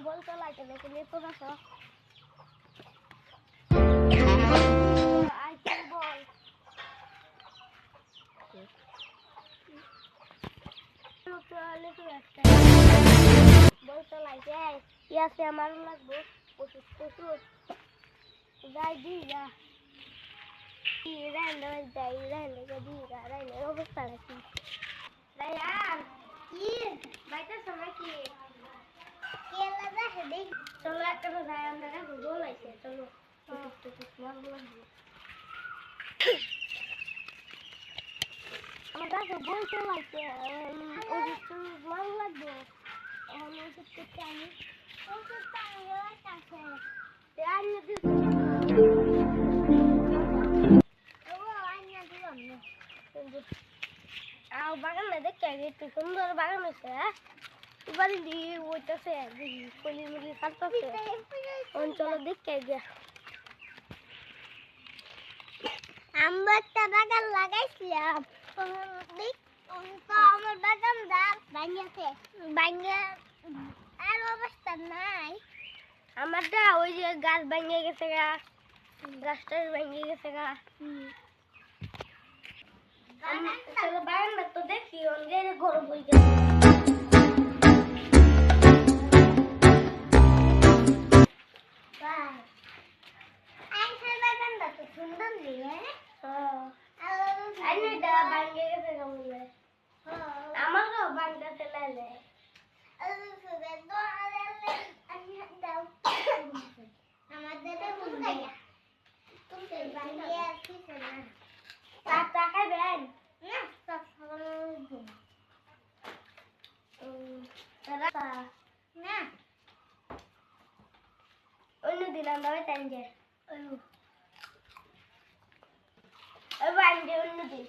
বলতো লাগে দেখে নিয়ে তো দেখো বল বলতো লাগে ইয়াতে আমার লাগবো ওষুধ টষুধ যাই দি যা অবস্থা নাকি রায়ান কি বাইটা সময় কি চলো একটা রায়ান দেখা গোল আছে চলো আমার কাছে বলতে লাগছে ভালো লাগবে আমি ওষুধ করতে আমি ওষুধটা আমার কাছে বাগান না দেখে একটু সুন্দর বাগান আছে এবার ওইটাছে কলি মুলি কাটতেছে অঞ্চল দেখে গিয়া আমরা একটা বাগান লাগাইছিলাম আমার বাগান ভাঙিয়েছে ভাঙিয়ে আর অবস্থা নাই আমারটা ওই যে গাছ ভাঙিয়ে গেছে গা গাছটা ভাঙিয়ে গেছে গা চলো বাগানটা তো দেখি অনেক গরম হয়ে গেছে বাগানটা তো সুন্দর দিয়ে আমারও বাংলাতে লাইলে অন্য দিন আমরা তাই যে অন্য দিন